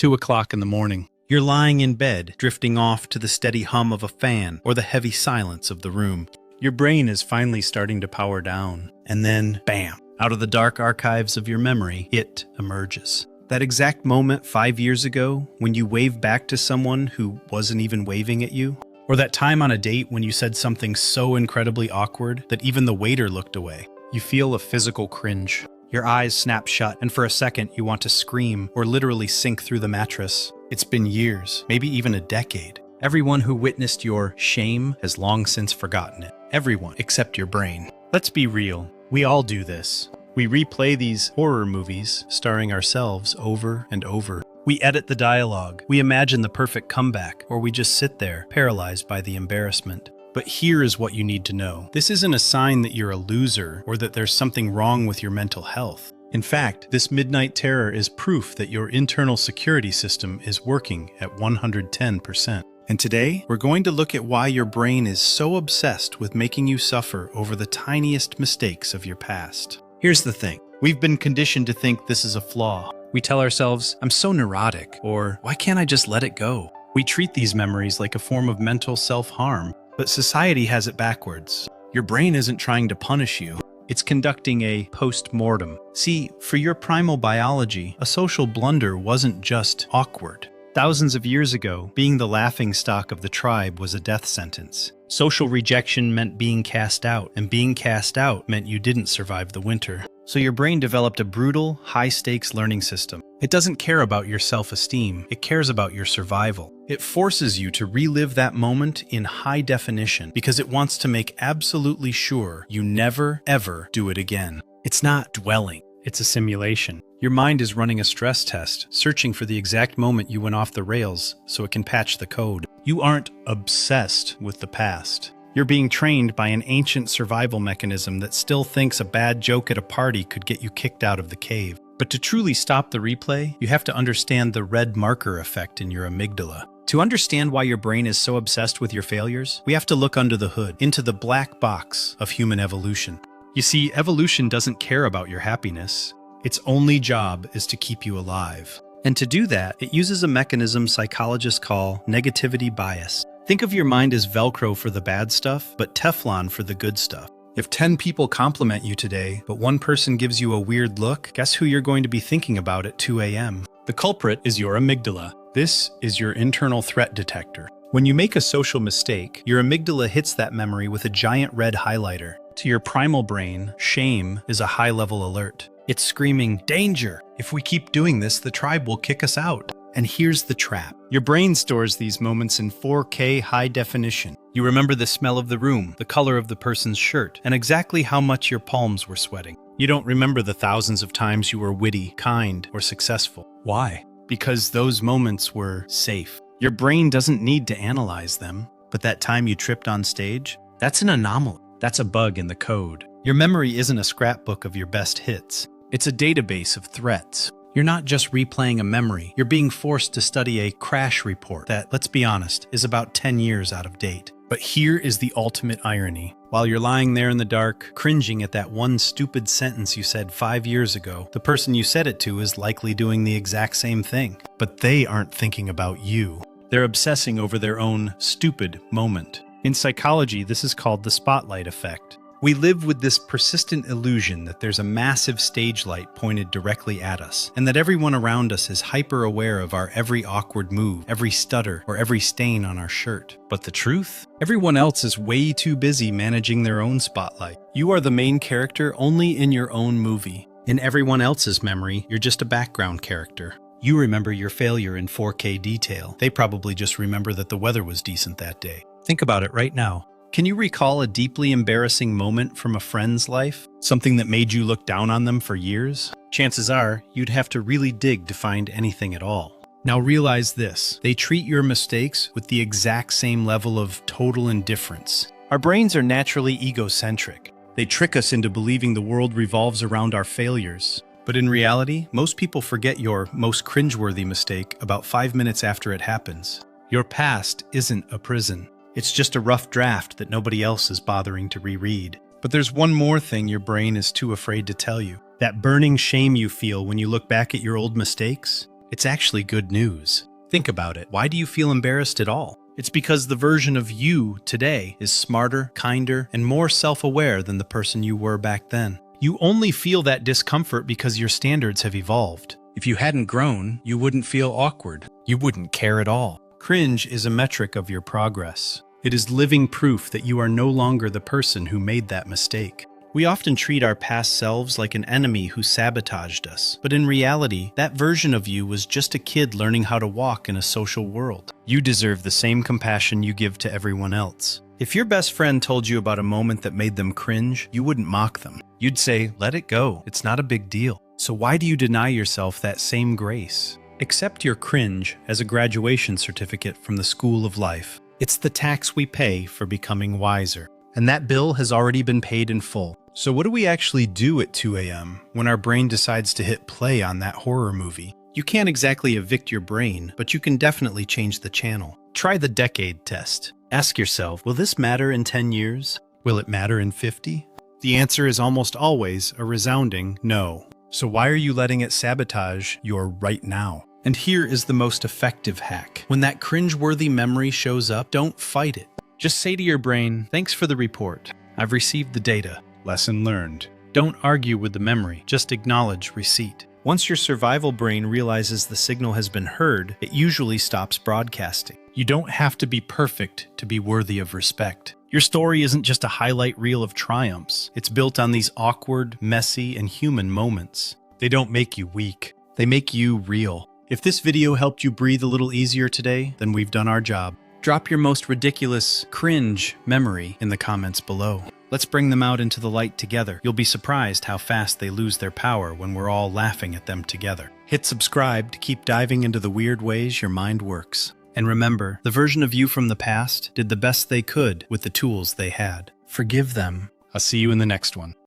2 o'clock in the morning. You're lying in bed, drifting off to the steady hum of a fan or the heavy silence of the room. Your brain is finally starting to power down. And then, bam, out of the dark archives of your memory, it emerges. That exact moment 5 years ago when you waved back to someone who wasn't even waving at you. Or that time on a date when you said something so incredibly awkward that even the waiter looked away. You feel a physical cringe. Your eyes snap shut, and for a second you want to scream or literally sink through the mattress. It's been years, maybe even a decade. Everyone who witnessed your shame has long since forgotten it. Everyone except your brain. Let's be real. We all do this. We replay these horror movies starring ourselves over and over. We edit the dialogue. We imagine the perfect comeback, or we just sit there, paralyzed by the embarrassment. But here is what you need to know. This isn't a sign that you're a loser or that there's something wrong with your mental health. In fact, this midnight terror is proof that your internal security system is working at 110%. And today, we're going to look at why your brain is so obsessed with making you suffer over the tiniest mistakes of your past. Here's the thing. We've been conditioned to think this is a flaw. We tell ourselves, I'm so neurotic, or why can't I just let it go? We treat these memories like a form of mental self-harm. But society has it backwards. Your brain isn't trying to punish you. It's conducting a post-mortem. See, for your primal biology, a social blunder wasn't just awkward. Thousands of years ago, being the laughingstock of the tribe was a death sentence. Social rejection meant being cast out, and being cast out meant you didn't survive the winter. So your brain developed a brutal, high-stakes learning system. It doesn't care about your self-esteem. It cares about your survival. It forces you to relive that moment in high definition because it wants to make absolutely sure you never, ever do it again. It's not dwelling. It's a simulation. Your mind is running a stress test, searching for the exact moment you went off the rails so it can patch the code. You aren't obsessed with the past. You're being trained by an ancient survival mechanism that still thinks a bad joke at a party could get you kicked out of the cave. But to truly stop the replay, you have to understand the red marker effect in your amygdala. To understand why your brain is so obsessed with your failures, we have to look under the hood, into the black box of human evolution. You see, evolution doesn't care about your happiness. Its only job is to keep you alive. And to do that, it uses a mechanism psychologists call negativity bias. Think of your mind as Velcro for the bad stuff, but Teflon for the good stuff. If 10 people compliment you today, but one person gives you a weird look, guess who you're going to be thinking about at 2 a.m.? The culprit is your amygdala. This is your internal threat detector. When you make a social mistake, your amygdala hits that memory with a giant red highlighter. To your primal brain, shame is a high-level alert. It's screaming, danger! If we keep doing this, the tribe will kick us out. And here's the trap. Your brain stores these moments in 4K high definition. You remember the smell of the room, the color of the person's shirt, and exactly how much your palms were sweating. You don't remember the thousands of times you were witty, kind, or successful. Why? Because those moments were safe. Your brain doesn't need to analyze them, but that time you tripped on stage, that's an anomaly. That's a bug in the code. Your memory isn't a scrapbook of your best hits. It's a database of threats. You're not just replaying a memory. You're being forced to study a crash report that, let's be honest, is about 10 years out of date. But here is the ultimate irony. While you're lying there in the dark, cringing at that one stupid sentence you said 5 years ago, the person you said it to is likely doing the exact same thing. But they aren't thinking about you. They're obsessing over their own stupid moment. In psychology, this is called the spotlight effect. We live with this persistent illusion that there's a massive stage light pointed directly at us, and that everyone around us is hyper-aware of our every awkward move, every stutter, or every stain on our shirt. But the truth? Everyone else is way too busy managing their own spotlight. You are the main character only in your own movie. In everyone else's memory, you're just a background character. You remember your failure in 4K detail. They probably just remember that the weather was decent that day. Think about it right now. Can you recall a deeply embarrassing moment from a friend's life? Something that made you look down on them for years? Chances are, you'd have to really dig to find anything at all. Now realize this. They treat your mistakes with the exact same level of total indifference. Our brains are naturally egocentric. They trick us into believing the world revolves around our failures. But in reality, most people forget your most cringeworthy mistake about 5 minutes after it happens. Your past isn't a prison. It's just a rough draft that nobody else is bothering to reread. But there's one more thing your brain is too afraid to tell you. That burning shame you feel when you look back at your old mistakes, It's actually good news. Think about it. Why do you feel embarrassed at all? It's because the version of you today is smarter, kinder, and more self-aware than the person you were back then. You only feel that discomfort because your standards have evolved. If you hadn't grown, you wouldn't feel awkward. You wouldn't care at all. Cringe is a metric of your progress. It is living proof that you are no longer the person who made that mistake. We often treat our past selves like an enemy who sabotaged us, but in reality, that version of you was just a kid learning how to walk in a social world. You deserve the same compassion you give to everyone else. If your best friend told you about a moment that made them cringe, you wouldn't mock them. You'd say, let it go. It's not a big deal. So why do you deny yourself that same grace? Accept your cringe as a graduation certificate from the school of life. It's the tax we pay for becoming wiser. And that bill has already been paid in full. So what do we actually do at 2 a.m. when our brain decides to hit play on that horror movie? You can't exactly evict your brain, but you can definitely change the channel. Try the decade test. Ask yourself, will this matter in 10 years? Will it matter in 50? The answer is almost always a resounding no. So why are you letting it sabotage your right now? And here is the most effective hack. When that cringe-worthy memory shows up, don't fight it. Just say to your brain, thanks for the report. I've received the data. Lesson learned. Don't argue with the memory, just acknowledge receipt. Once your survival brain realizes the signal has been heard, it usually stops broadcasting. You don't have to be perfect to be worthy of respect. Your story isn't just a highlight reel of triumphs. It's built on these awkward, messy, and human moments. They don't make you weak. They make you real. If this video helped you breathe a little easier today, then we've done our job. Drop your most ridiculous, cringe memory in the comments below. Let's bring them out into the light together. You'll be surprised how fast they lose their power when we're all laughing at them together. Hit subscribe to keep diving into the weird ways your mind works. And remember, the version of you from the past did the best they could with the tools they had. Forgive them. I'll see you in the next one.